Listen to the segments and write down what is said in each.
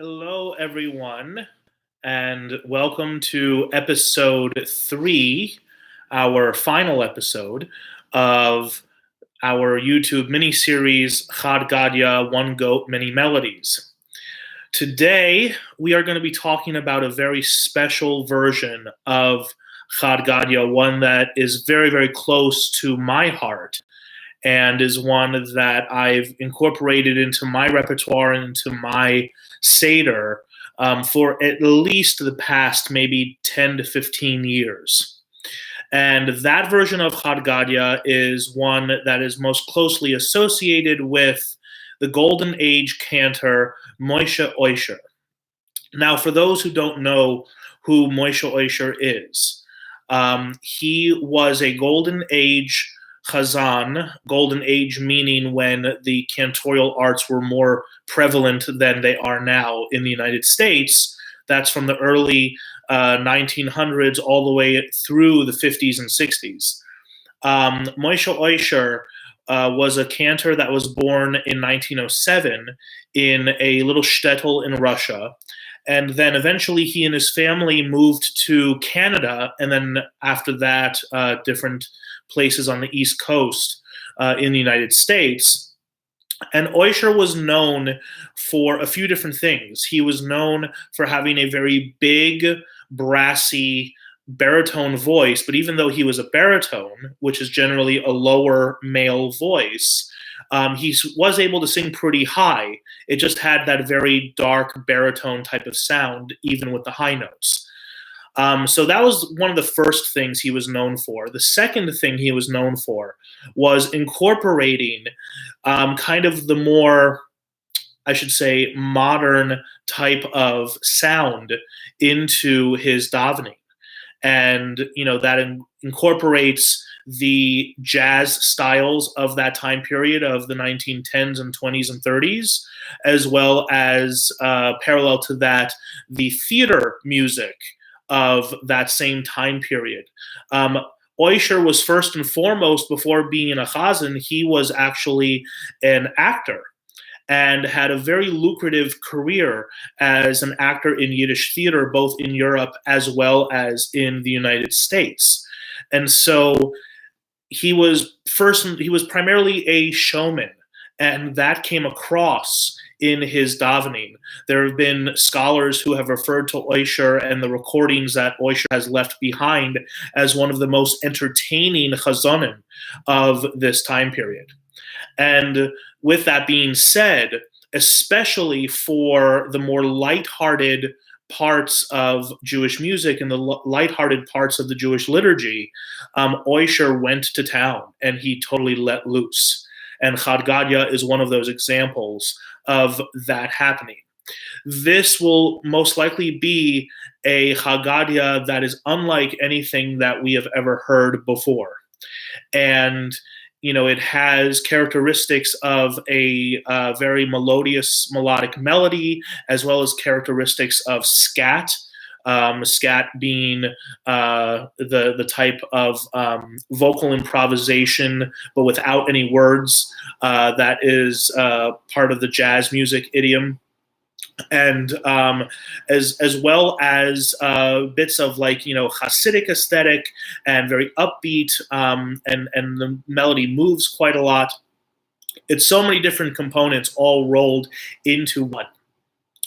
Hello, everyone, and welcome to episode 3, our final episode of our YouTube mini-series, Chad Gadya, One Goat, Many Melodies. Today, we are going to be talking about a very special version of Chad Gadya, one that is very, very close to my heart and is one that I've incorporated into my repertoire and into my Seder for at least the past maybe 10 to 15 years. And that version of Chad Gadya is one that is most closely associated with the Golden Age cantor Moysha Oysher. Now, for those who don't know who Moysha Oysher is, he was a Golden Age Chazan, Golden Age meaning when the cantorial arts were more prevalent than they are now in the United States. That's from the early 1900s all the way through the 50s and 60s. Moysha Oysher was a cantor that was born in 1907 in a little shtetl in Russia. And then eventually he and his family moved to Canada, and then after that, different places on the East Coast in the United States. And Oysher was known for a few different things. He was known for having a very big, brassy, baritone voice, but even though he was a baritone, which is generally a lower male voice, he was able to sing pretty high. It just had that very dark baritone type of sound, even with the high notes. So that was one of the first things he was known for. The second thing he was known for was incorporating kind of the more, I should say, modern type of sound into his davening. And, that incorporates the jazz styles of that time period of the 1910s and 20s and 30s, as well as parallel to that, the theater music of that same time period. Oysher was first and foremost, before being a chazan, he was actually an actor and had a very lucrative career as an actor in Yiddish theater, both in Europe as well as in the United States. And so he was primarily a showman, and that came across in his davening. There have been scholars who have referred to Oysher and the recordings that Oysher has left behind as one of the most entertaining chazonim of this time period. And with that being said, especially for the more lighthearted parts of Jewish music and the lighthearted parts of the Jewish liturgy, Oysher went to town and he totally let loose. And Chad Gadya is one of those examples of that happening. This will most likely be a Chad Gadya that is unlike anything that we have ever heard before. And it has characteristics of a very melodic melody, as well as characteristics of scat. Scat being the type of vocal improvisation, but without any words, that is part of the jazz music idiom. And as well as bits of Hasidic aesthetic and very upbeat, and the melody moves quite a lot. It's so many different components all rolled into one.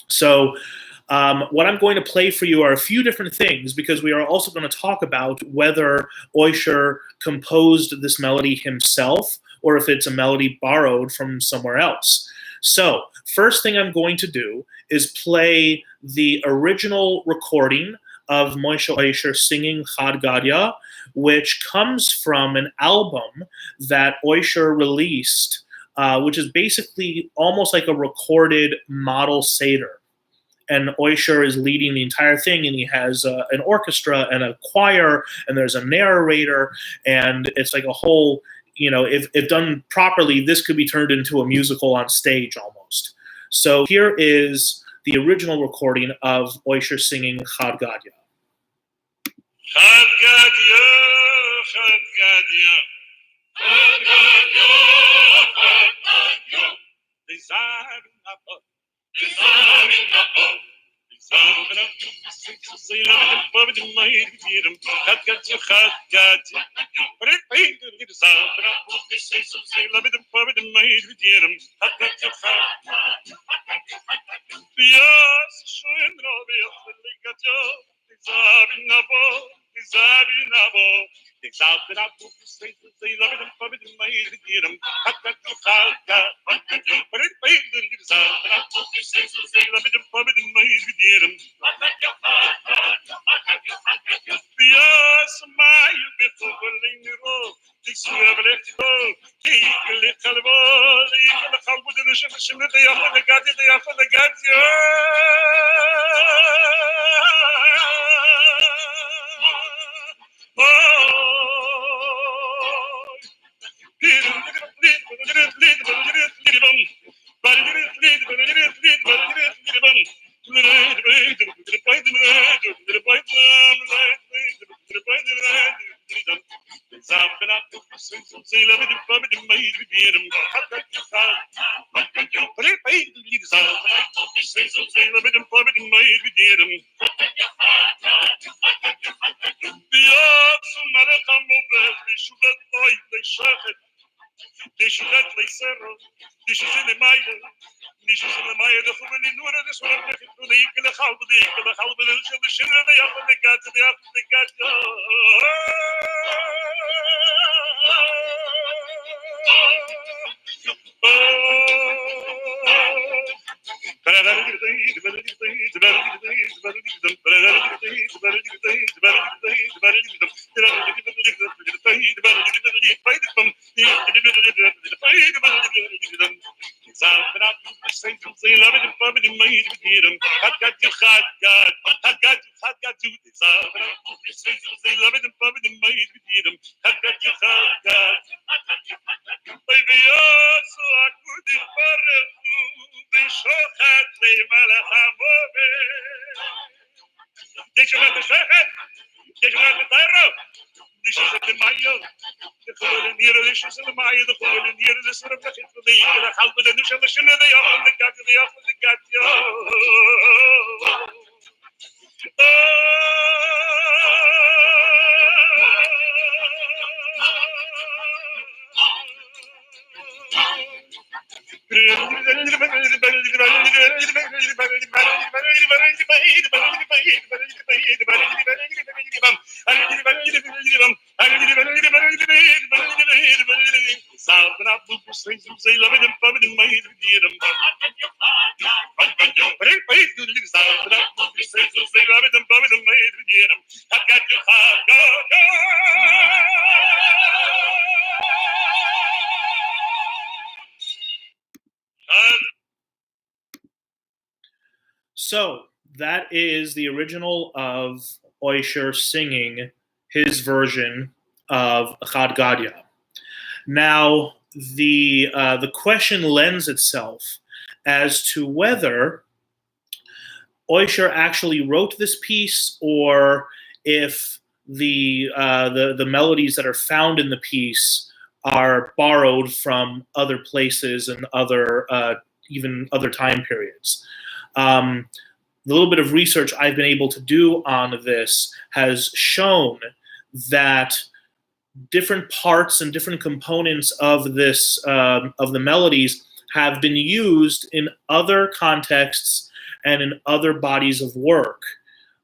So what I'm going to play for you are a few different things, because we are also going to talk about whether Oysher composed this melody himself or if it's a melody borrowed from somewhere else. So first thing I'm going to do is play the original recording of Moysha Oysher singing Chad Gadya, which comes from an album that Oysher released, which is basically almost like a recorded model Seder. And Oysher is leading the entire thing, and he has an orchestra and a choir, and there's a narrator, and it's like a whole, if done properly, this could be turned into a musical on stage almost. So here is the original recording of Oysher singing Chad Gadya. Chad Gadya, Chad Gadya, Chad Gadya, Chad Gadya. So that is the original of Oysher singing his version of Gadya. Now, the question lends itself as to whether Oysher actually wrote this piece, or if the melodies that are found in the piece are borrowed from other places and other even other time periods. The little bit of research I've been able to do on this has shown that different parts and different components of this of the melodies have been used in other contexts and in other bodies of work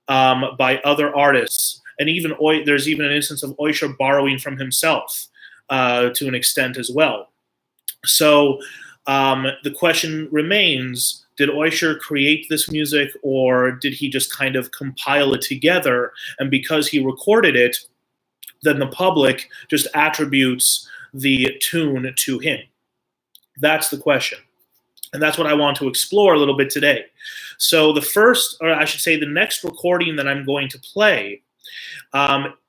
by other artists, and even there's even an instance of Oysher borrowing from himself to an extent as well. So the question remains: did Oysher create this music, or did he just kind of compile it together? And because he recorded it, then the public just attributes the tune to him. That's the question. And that's what I want to explore a little bit today. So the first, or I should say the next recording that I'm going to play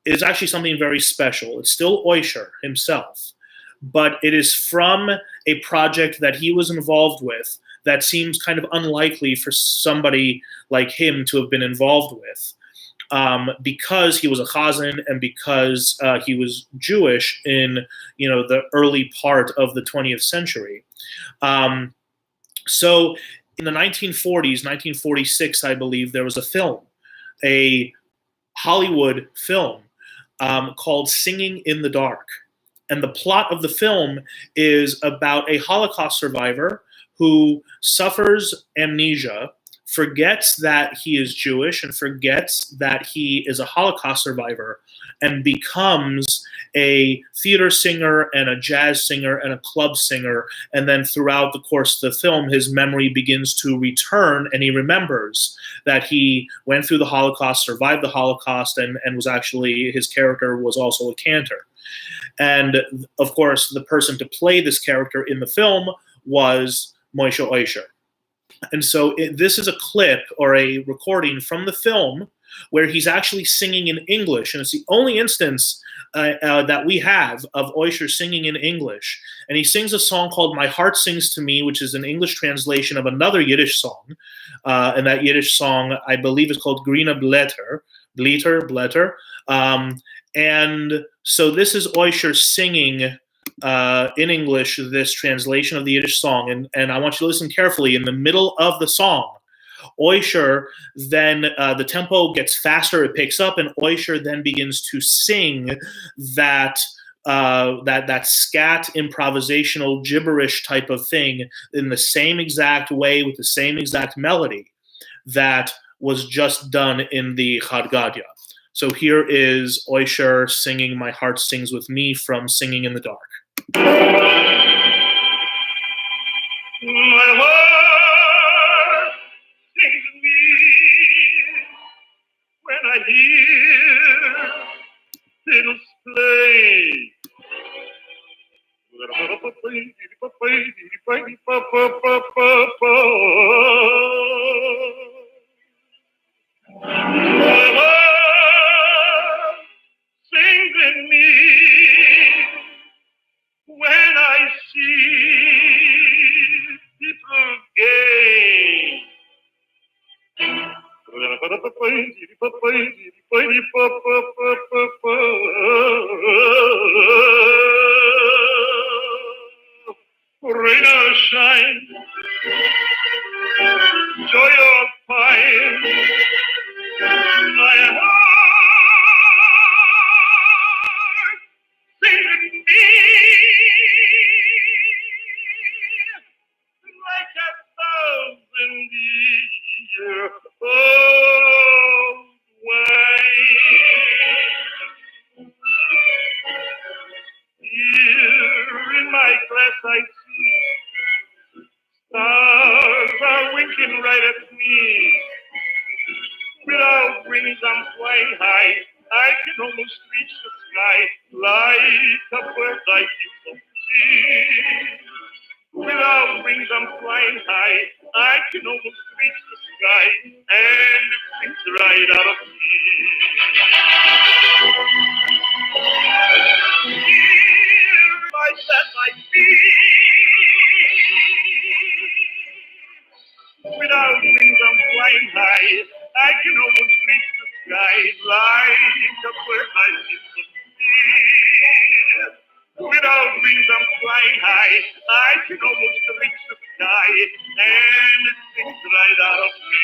is actually something very special. It's still Oysher himself, but it is from a project that he was involved with that seems kind of unlikely for somebody like him to have been involved with, because he was a chazan and because he was Jewish in the early part of the 20th century. So in the 1940s, 1946, I believe, there was a film, a Hollywood film called Singing in the Dark. And the plot of the film is about a Holocaust survivor who suffers amnesia, forgets that he is Jewish and forgets that he is a Holocaust survivor, and becomes a theater singer and a jazz singer and a club singer. And then throughout the course of the film, his memory begins to return, and he remembers that he went through the Holocaust, survived the Holocaust, and was actually, his character was also a cantor. And of course, the person to play this character in the film was Moysha Oysher. And so this is a clip or a recording from the film where he's actually singing in English. And it's the only instance that we have of Oysher singing in English. And he sings a song called My Heart Sings to Me, which is an English translation of another Yiddish song. And that Yiddish song, I believe, is called Grine Blätter. Blätter. And so this is Oysher singing in English this translation of the Yiddish song. And I want you to listen carefully. In the middle of the song, Oysher then, the tempo gets faster, it picks up, and Oysher then begins to sing that scat improvisational gibberish type of thing in the same exact way with the same exact melody that was just done in the Gadya. So here is Oysher singing My Heart Sings with Me from Singing in the Dark. My heart sings to me when I hear fiddles play. My heart sings in me when I see people gay. Rain or shine, joy or pine, my heart sings in me like a 1,000-year-old wine. Here in my glass I see stars are winking right at me. Without wings I'm flying high, I can almost reach the sky. Like a bird I feel so free. Without wings I'm flying high, I can almost reach the sky, and it sings right out of me. Here my glass I see. Without wings I'm flying high, I can almost reach the sky, like a bird I feel so free. Without wings I'm flying high, I can almost reach the sky, and it sings right out of me.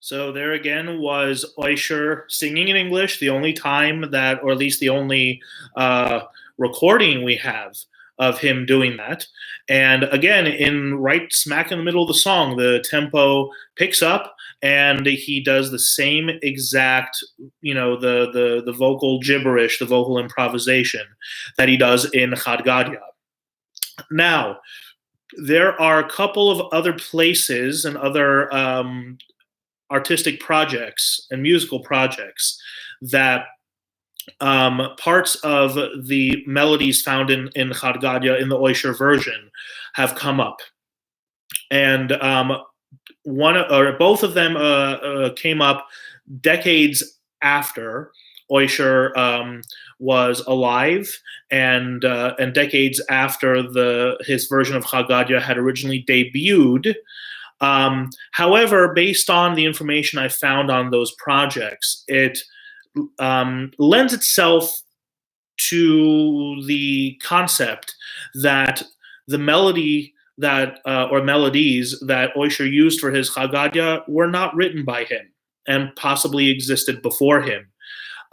So there again was Oysher singing in English, the only time that, or at least the only recording we have of him doing that. And again, in right smack in the middle of the song, the tempo picks up and he does the same exact, the vocal gibberish, the vocal improvisation that he does in Chad Gadya. Now, there are a couple of other places and other artistic projects and musical projects that parts of the melodies found in Chad Gadya in the Oysher version have come up, and both of them came up decades after Oysher was alive, and decades after his version of Chad Gadya had originally debuted. However, based on the information I found on those projects, it lends itself to the concept that the melody or melodies that Oysher used for his Chad Gadya were not written by him and possibly existed before him.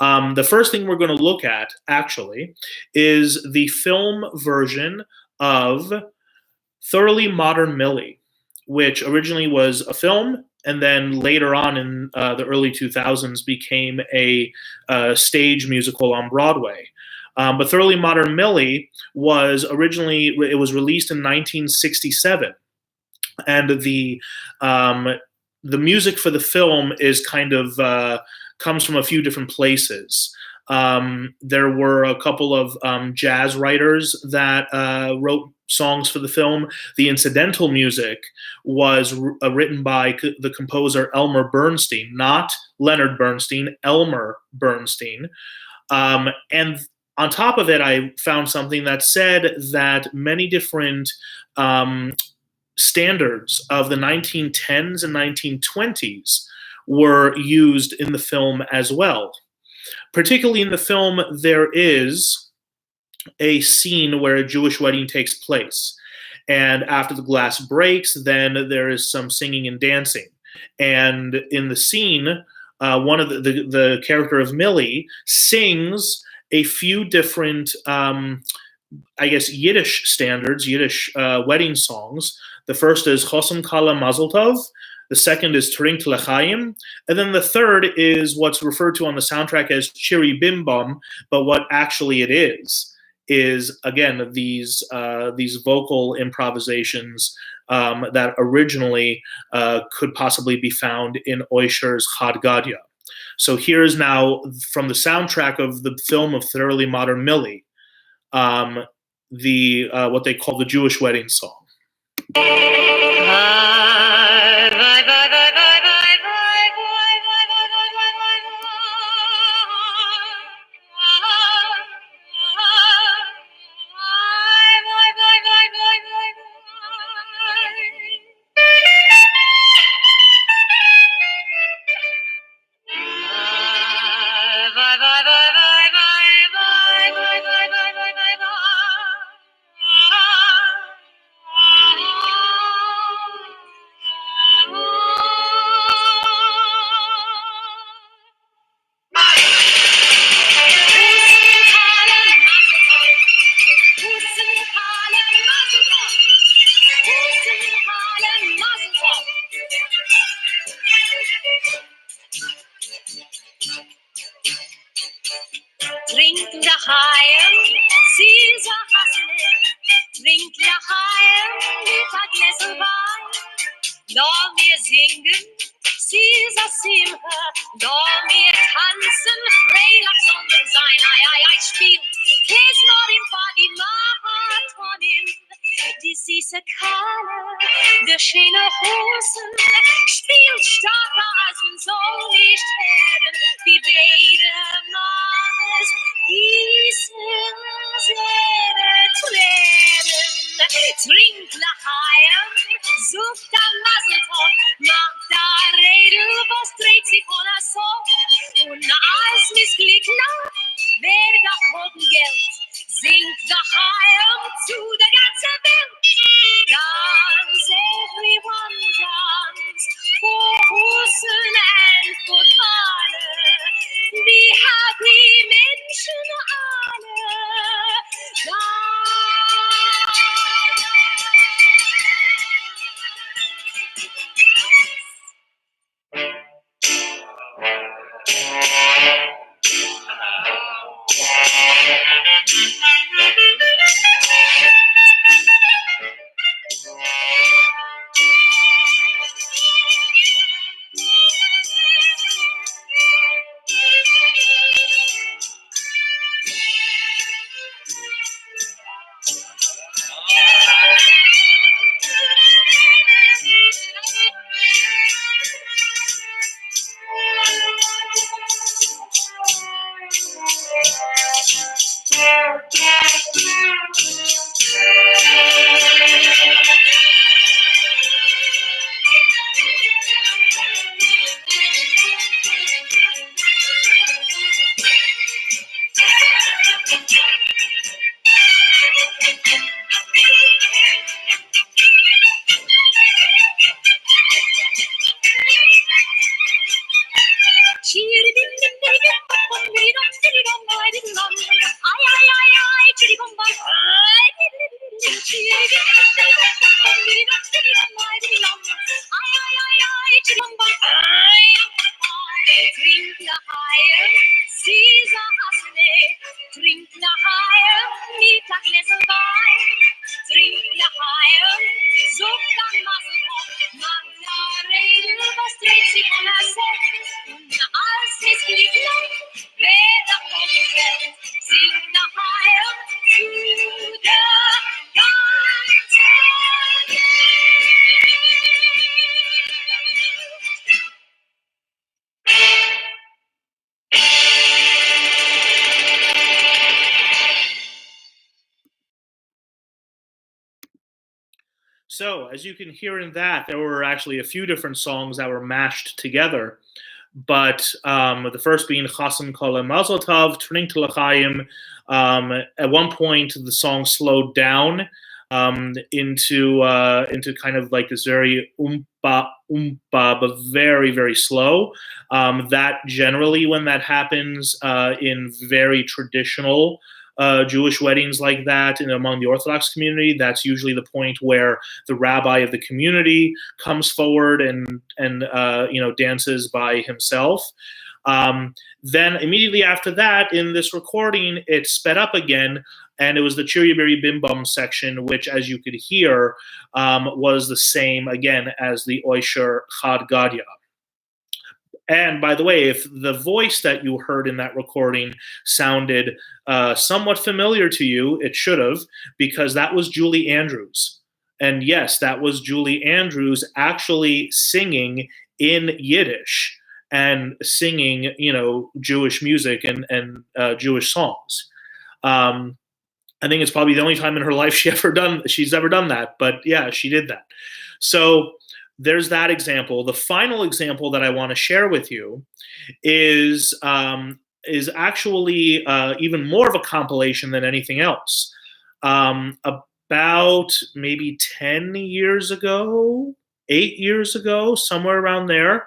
The first thing we're going to look at, actually, is the film version of Thoroughly Modern Millie, which originally was a film and then later on in the early 2000s became a stage musical on Broadway. But Thoroughly Modern Millie was released in 1967, and the music for the film is kind of comes from a few different places. There were a couple of jazz writers that wrote songs for the film. The incidental music was written by the composer Elmer Bernstein, not Leonard Bernstein, Elmer Bernstein. And on top of it, I found something that said that many different standards of the 1910s and 1920s were used in the film as well. Particularly in the film, there is a scene where a Jewish wedding takes place. And after the glass breaks, then there is some singing and dancing. And in the scene, one of the character of Millie sings a few different, Yiddish standards, Yiddish wedding songs. The first is Chosam Kala Mazel Tov. The second is Trink L'chaim. And then the third is what's referred to on the soundtrack as Chiri Bim Bum, but what actually it is again, these vocal improvisations that originally could possibly be found in Oysher's Chad Gadya. So here is now from the soundtrack of the film of Thoroughly Modern Millie, what they call the Jewish wedding song. Trink l'chaim, Caesar Hasene. Trink l'chaim, lieber Gläser Wein. Lass mir singen, Caesar Simcha. Lass mir tanzen, Freilach Sonnen sein. Ei, spielt, Käse noch im Fadi Maratonim. Die süße Kalle, der schöne Hosen, spielt stärker als wir so nicht hören. Wie beide Mannes, diese Seele zu lernen. Trink l'chaim, sucht am Maseltop, macht da Rede, was dreht sich oder so. Und als missglückt nach, wer doch roten Geld, singt l'chaim zu der ganzen Welt. Dance, everyone dance, Trink l'chaim, Caesar hasne. Trink l'chaim, Mittagläser Wein. Trink l'chaim, Zucker Mazel Tov. Magda Redel, was dreht sich um das Set? Und alles ist glücklich, wer da kommen wird. Sing l'chaim zu der ganzen Welt. So, as you can hear in that, there were actually a few different songs that were mashed together. But the first being Chasen Kol Mazel Tov, Trink L'chaim. At one point, the song slowed down into kind of like this very oompa but very, very slow. That generally, when that happens in very traditional Jewish weddings like that, and among the Orthodox community, that's usually the point where the rabbi of the community comes forward and dances by himself. Then immediately after that, in this recording, it sped up again, and it was the Chirya Biri Bim Bum section, which, as you could hear, was the same again as the Oysher Chad Gadya. And by the way, if the voice that you heard in that recording sounded somewhat familiar to you, it should have, because that was Julie Andrews. And yes, that was Julie Andrews actually singing in Yiddish and singing, Jewish music and Jewish songs. I think it's probably the only time in her life she's ever done that. But yeah, she did that. So there's that example. The final example that I want to share with you is actually even more of a compilation than anything else. About maybe 10 years ago, 8 years ago, somewhere around there,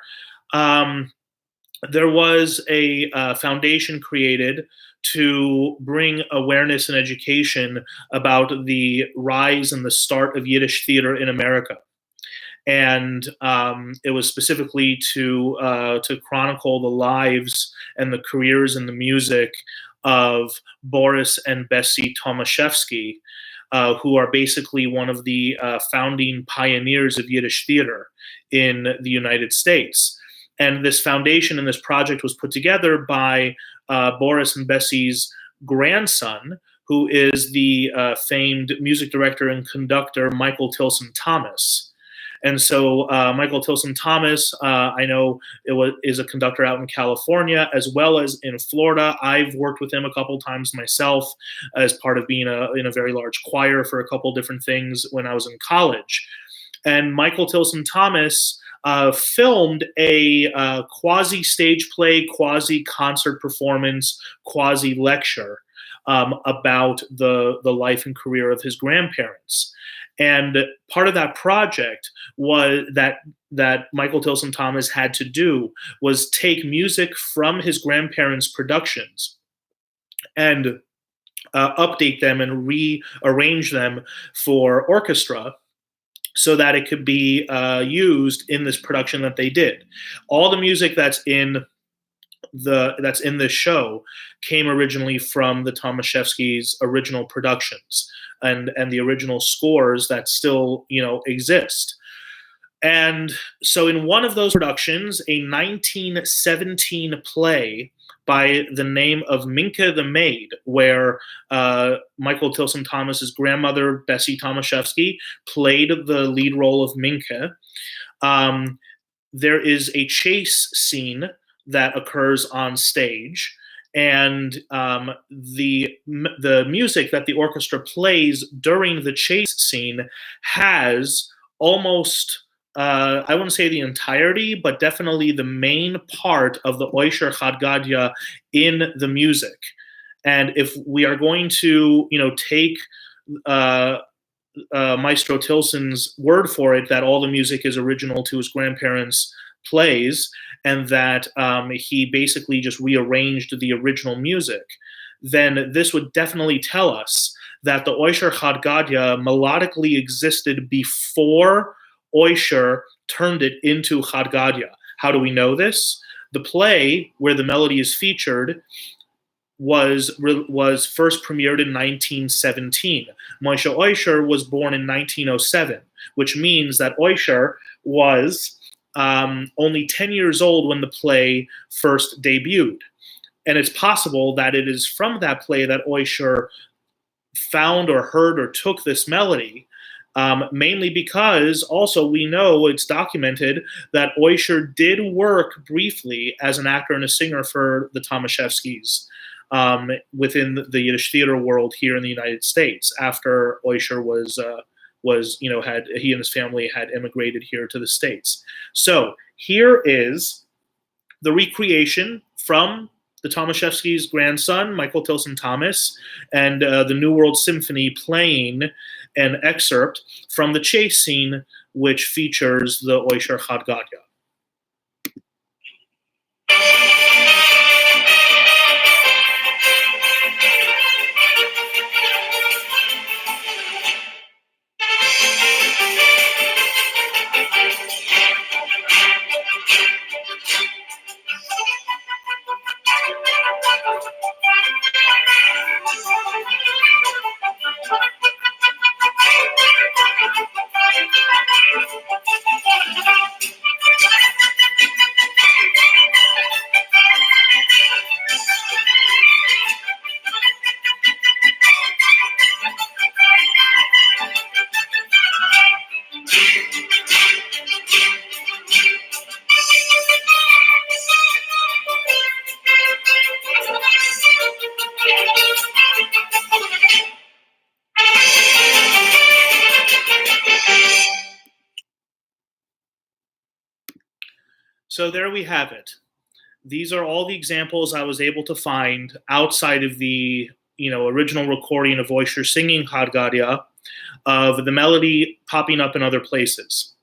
there was a foundation created to bring awareness and education about the rise and the start of Yiddish theater in America. And it was specifically to chronicle the lives and the careers and the music of Boris and Bessie Thomashefsky, who are basically one of the founding pioneers of Yiddish theater in the United States. And this foundation and this project was put together by Boris and Bessie's grandson, who is the famed music director and conductor Michael Tilson Thomas. And so Michael Tilson Thomas, I know is a conductor out in California as well as in Florida. I've worked with him a couple times myself as part of being in a very large choir for a couple different things when I was in college. And Michael Tilson Thomas filmed a quasi-stage play, quasi-concert performance, quasi-lecture about the life and career of his grandparents. And part of that project was that Michael Tilson Thomas had to do was take music from his grandparents' productions and update them and rearrange them for orchestra so that it could be used in this production that they did. All the music that's in this show came originally from the Thomashefsky's original productions and the original scores that still exist. And so in one of those productions, a 1917 play by the name of Minka the Maid, where Michael Tilson Thomas's grandmother, Bessie Thomashefsky, played the lead role of Minka. There is a chase scene that occurs on stage, and the music that the orchestra plays during the chase scene has almost I wouldn't say the entirety, but definitely the main part of the Oysher Chad Gadya in the music. And if we are going to, take Maestro Tilson's word for it, that all the music is original to his grandparents' plays, and that he basically just rearranged the original music, then this would definitely tell us that the Oysher Chad Gadya melodically existed before Oysher turned it into Chad Gadya. How do we know this? The play where the melody is featured was first premiered in 1917. Moysha Oysher was born in 1907, which means that Oysher was only 10 years old when the play first debuted. And it's possible that it is from that play that Oysher found or heard or took this melody, mainly because also we know it's documented that Oysher did work briefly as an actor and a singer for the Thomashefskys within the Yiddish theater world here in the United States after Oysher had he and his family had immigrated here to the States. So here is the recreation from the Thomashefsky's grandson, Michael Tilson Thomas, and the New World Symphony playing an excerpt from the chase scene, which features the Oysher Chad Gadya. So there we have it. These are all the examples I was able to find outside of the original recording of Oysher singing Chad Gadya, of the melody popping up in other places.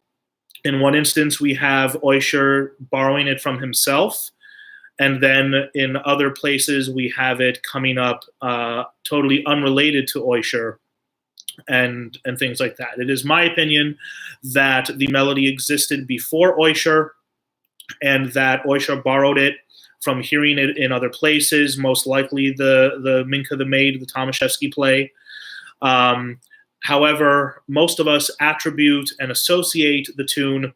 In one instance, we have Oysher borrowing it from himself, and then in other places, we have it coming up totally unrelated to Oysher and things like that. It is my opinion that the melody existed before Oysher, and that Oysher borrowed it from hearing it in other places, most likely the Minka the Maid, the Thomashefsky play. However, most of us attribute and associate the tune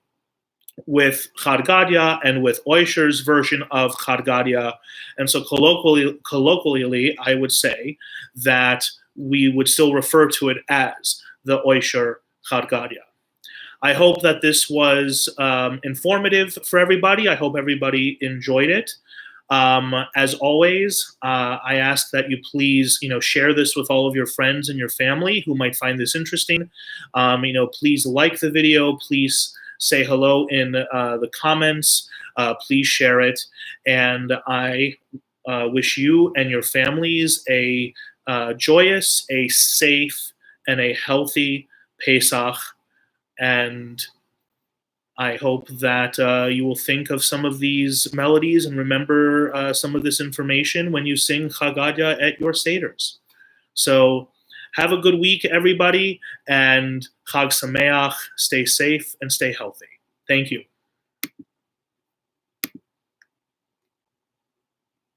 with Chad Gadya and with Oysher's version of Chad Gadya. And so colloquially, I would say that we would still refer to it as the Oysher Chad Gadya. I hope that this was informative for everybody. I hope everybody enjoyed it. As always, I ask that you please, share this with all of your friends and your family who might find this interesting. Please like the video. Please say hello in the comments. Please share it. And I wish you and your families a joyous, a safe, and a healthy Pesach. And I hope that you will think of some of these melodies and remember some of this information when you sing Chad Gadya at your Seders. So have a good week, everybody, and Chag Sameach. Stay safe and stay healthy. Thank you.